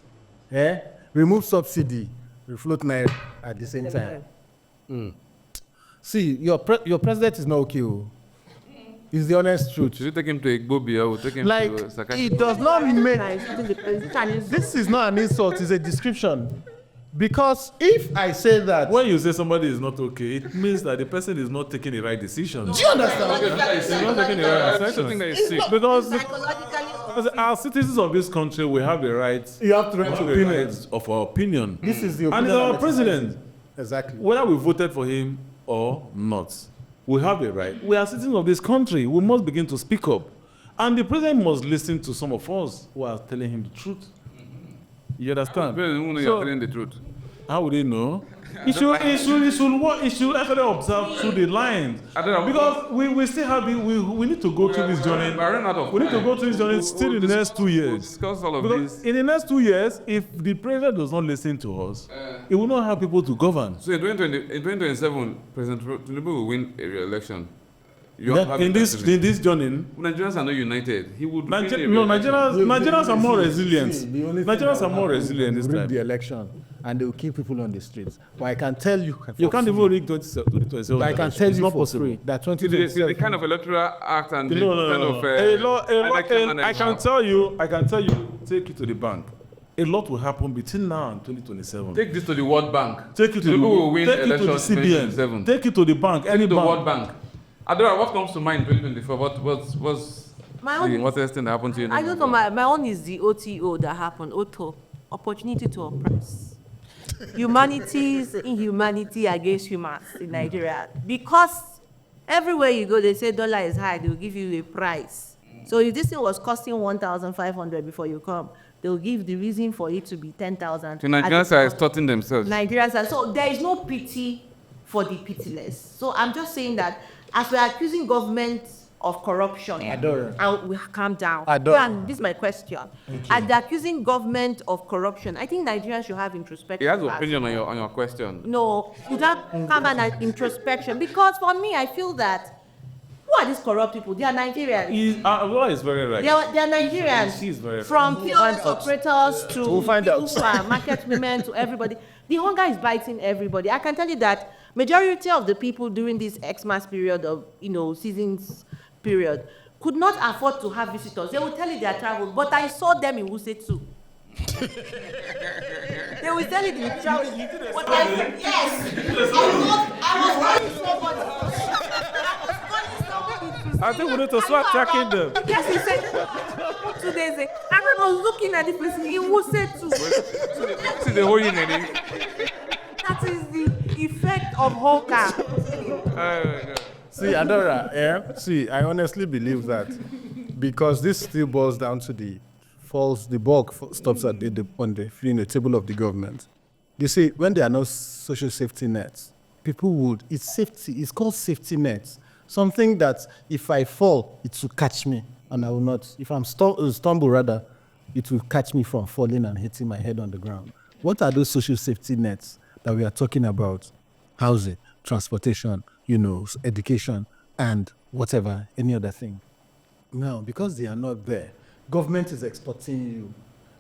remove subsidy, refloat naira at the same time? See, your president is not okay. It's the honest truth. Should we take him to Igbobia? We'll take him Like, to psychiatrist. it does not make... This This is not an insult, it's a description. Because if I say that... When you say somebody is not okay, it means that the person is not taking the right decision. Do you understand? He's not taking the right I think that decision. is sick. Because as citizens of this country, we have the right You have to write your opinion. of our opinion. This is the And opinion. he's our of president. Exactly. Whether we voted for him or not, we have the right. We are citizens of this country. We must begin to speak up. And the president must listen to some of us who are telling him the truth. You understand? President won't know So- you're telling the truth. How would they know? He should actually observe through the lines. I don't know. Because we still have we need to go through this journey. We're running out of We need to time. go through this journey still in the next 2 We'll years. discuss all of Because this. in the next 2 years, if the president does not listen to us, he will not have people to govern. So in 2027, President Tinubu will win a re-election. You have In it this journey, Nigerians are not united. He would win a Nigerians are more resilient. See, the only thing Nigerians that are more will happen is resilient this they'll rig time. the election and they will keep people on the streets. But I can tell you... You can't even for rig 2027. But I can tell It's you not for possible. free that the 2027... kind of electoral act and the No. kind of election I can tell you, take it to the bank. A lot will happen between now and 2027. Take this to the World Bank. Take it to Tinubu will win take it to the elections CBN. 2027. Take it to the bank. Take Any it to the bank. World Bank. Adora, what comes to mind in 2024? What's My own the is- what else thing that happened to you? in I don't know. 2024? My own is the OTO that happened. OTO, opportunity to oppress. Humanity's inhumanity against humans in Nigeria. Because everywhere you go, they say dollar is high. They will give you a price. So if this thing was costing 1,500 before you come, they will give the reason for it to be 10,000. So Nigerians are extorting themselves. Nigerians are, so there is no pity for the pitiless. So I'm just saying that as we're accusing government of corruption, Adora. and we calm down. Adora. And this is my question. As they're accusing government of corruption, I think Nigerians should have introspection. He has an first. opinion on your question. No, you have come and introspection, because for me, I feel that who are these corrupt people? They are Nigerians. Allah is very right. They are Nigerians. She is very From POS operators to We'll find people out. who are market women to everybody. The hunger is biting everybody. I can tell you that majority of the people during this Xmas period of, seasons period could not afford to have visitors. They will tell you they are traveled, but I saw them in Wuse too. They will tell you they traveled. But yes, I was calling somebody. I think we need to start tracking them. Yes, he said 2 days ago. And I was looking at the person, he was said to. See the whole unity. That is the effect of hunger. See, Adora, see, I honestly believe that because this still boils down to the bulk stops at on the table of the government. You see, when there are no social safety nets, people would, it's called safety nets. Something that if I fall, it will catch me and I will not. If I'm stumble rather, it will catch me from falling and hitting my head on the ground. What are those social safety nets that we are talking about? Housing, transportation, education, and whatever, any other thing. Now, because they are not there, government is extorting you.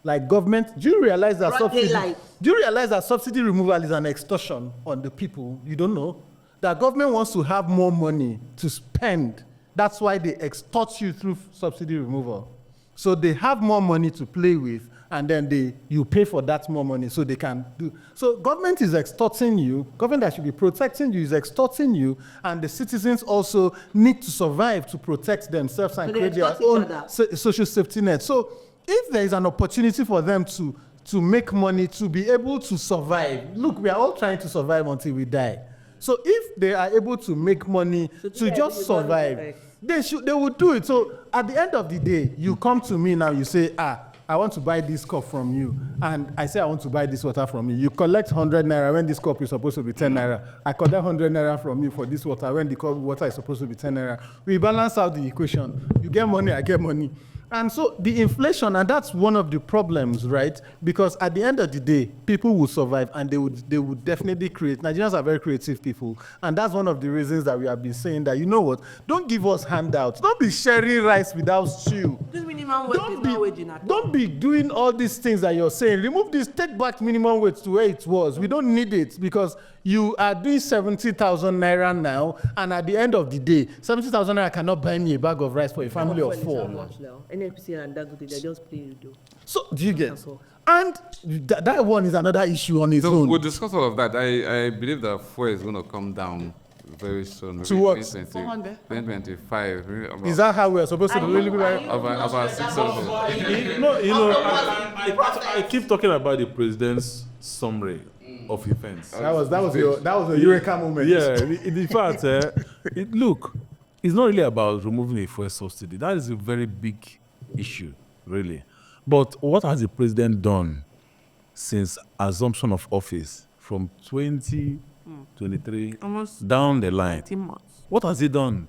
Like government, do you realize that subsidy removal is an extortion on the people? You don't know? That government wants to have more money to spend. That's why they extort you through subsidy removal. So they have more money to play with, and then you pay for that more money so they can do. So government is extorting you. Government that should be protecting you is extorting you, and the citizens also need to survive to protect themselves and So they create their extort each own other. social safety net. So if there is an opportunity for them to make money, to be able to survive, look, we are all trying to survive until we die. So if they are able to make money to just survive, they will do it. So at the end of the day, you come to me now, you say, I want to buy this cup from you. And I say, I want to buy this water from you. You collect 100 naira when this cup is supposed to be 10 naira. I collect 100 naira from you for this water when the cup water is supposed to be 10 naira. We balance out the equation. You get money, I get money. And so the inflation, and that's one of the problems, right? Because at the end of the day, people will survive and they would definitely create. Nigerians are very creative people. And that's one of the reasons that we have been saying that, you know what, don't give us handouts. Don't be sharing rice without stew. This minimum wage is not wage in at all. Don't be doing all these things that you're saying. Remove this, take back minimum wage to where it was. We don't need it because you are doing 70,000 naira now, and at the end of the day, 70,000 naira cannot buy me a bag of rice for a family of 4. NFPC and Dangote, they just play you do. So, do you get? That's all. And that one is another issue on its So own. we'll discuss all of that. I believe that fuel is going to come down very soon. To what? 2025. Really about, Is that how we're supposed to really be like? about 600. I keep talking about the president's summary of events. That was a eureka moment. Yeah, in fact, look, it's not really about removing a fuel subsidy. That is a very big issue, really. But what has the president done since assumption of office from 2023 Almost down the line? 18 months. What has he done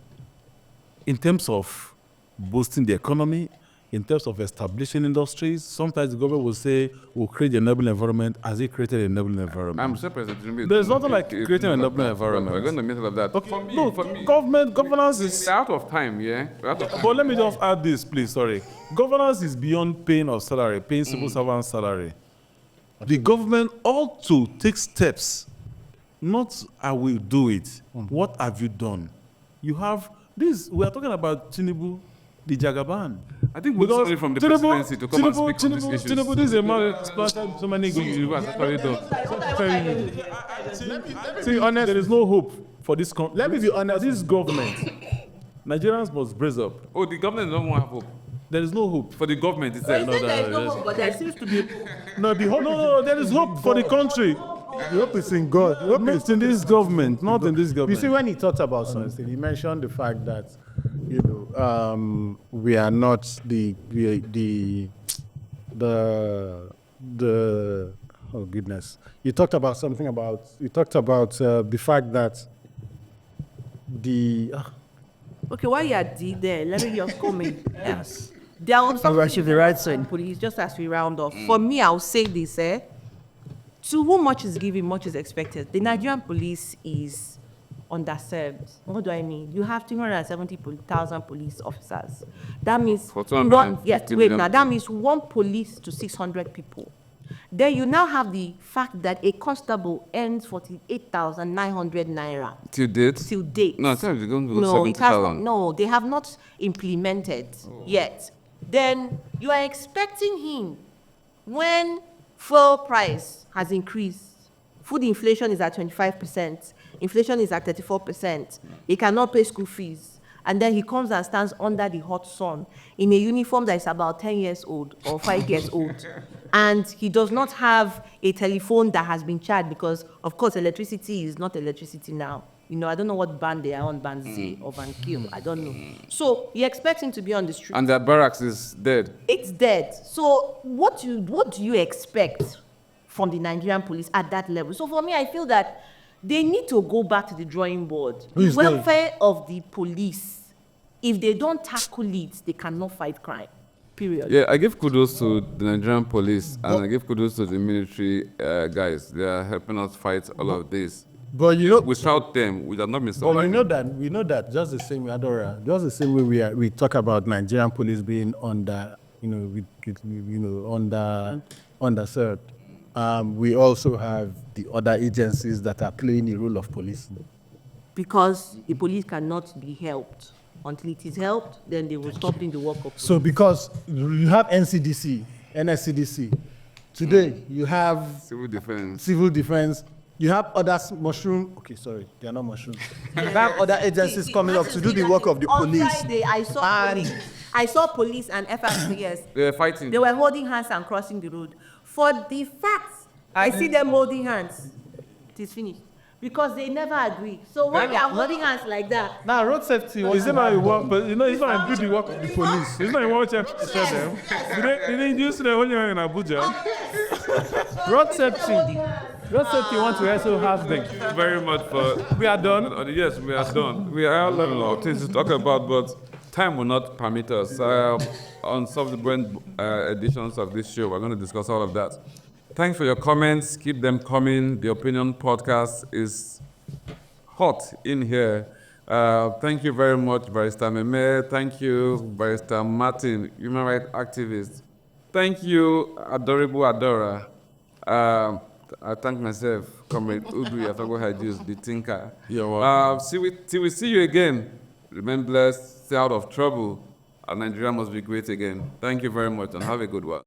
in terms of boosting the economy, in terms of establishing industries? Sometimes the government will say, we'll create an enabling environment. Has he created an enabling environment? I'm sure President Tinubu. There's nothing like creating an enabling environment. We're going to miss all of that. Okay, For me, look, for me, governance is... we're out of time, yeah? We're out of time. But let me just add this, please, sorry. Governance is beyond paying of salary, paying civil servant salary. The government ought to take steps, not I will do it. What have you done? You have this, we are talking about Tinubu, the Jagaban. I think we're sorry from the presidency to come and speak on these issues. Tinubu, this is a man who splattered so many good. See, honest, there is no hope for this country. Let me be honest, this government, Nigerians must brace up. Oh, the government don't want to have hope. There is no hope. For the government itself. But there seems to be. No, there is hope for the country. The hope is in God. The hope is Not in this government, not in this You government. see, when he talked about something, he mentioned the fact that, you know, we are not the oh goodness. You talked about something about, the fact that the, Okay, while you're there, let me just comment. Yes. There are some of the rights in police, just as we round off. For me, I'll say this, to whom much is given, much is expected. The Nigerian police is underserved. What do I mean? You have 270,000 police officers. That means For 250 yes, wait million now. That means one police to 600 people. Then you now have the fact that a constable earns 48,900 naira Till date? till date. No, I thought it was going to go No, it has not, 70,000. no, they have not implemented yet. Then you are expecting him when fuel price has increased. Food inflation is at 25%. Inflation is at 34%. He cannot pay school fees. And then he comes and stands under the hot sun in a uniform that is about 10 years old or 5 years old. And he does not have a telephone that has been charged because, of course, electricity is not electricity now. You know, I don't know what band they are on, band Z or band Q. I don't know. So he expects him to be on the street. And their barracks is dead. It's dead. So what do you expect from the Nigerian police at that level? So for me, I feel that they need to go back to the drawing board. Who is Welfare of the police. If they don't tackle it, they cannot fight crime. Period. Yeah, I give kudos to the Nigerian police and I give kudos to the military guys. They are helping us fight all of this. but you know, Without them, we have not been but we surviving. know that just the same way, Adora, just the same way we talk about Nigerian police being under, underserved. We also have the other agencies that are playing the role of policing. Because the police cannot be helped. Until it is helped, then they will stop doing the work of police. So because you have NSCDC, today you have Civil defense. civil defense, you have other mushroom, okay, sorry, they are not mushrooms. You have other agencies coming up to do the work of the On police. Friday, I saw police and FRCS. They are fighting. They were holding hands and crossing the road. For the facts, I see them holding hands. It is finished. Because they never agree. So when they are holding hands like that, Now, road safety. Is it not a work, but you know, it's not do the work of the police. It's not a work to tell them. Did you see the whole in Abuja? Road safety. Road safety want to also have them. Very much for. We are done. Yes, we are done. We are a lot of things to talk about, but time will not permit us. On subsequent editions of this show, we're going to discuss all of that. Thanks for your comments. Keep them coming. The Opinion Podcast is hot in here. Thank you very much, Barrister Meme. Thank you, Barrister Martin, human rights activist. Thank you, Adorable Adora. I thank myself, Comrade Udu Yafago Hajus, the thinker. You're welcome. Till we see you again. Remain blessed, stay out of trouble, and Nigeria must be great again. Thank you very much, and have a good one.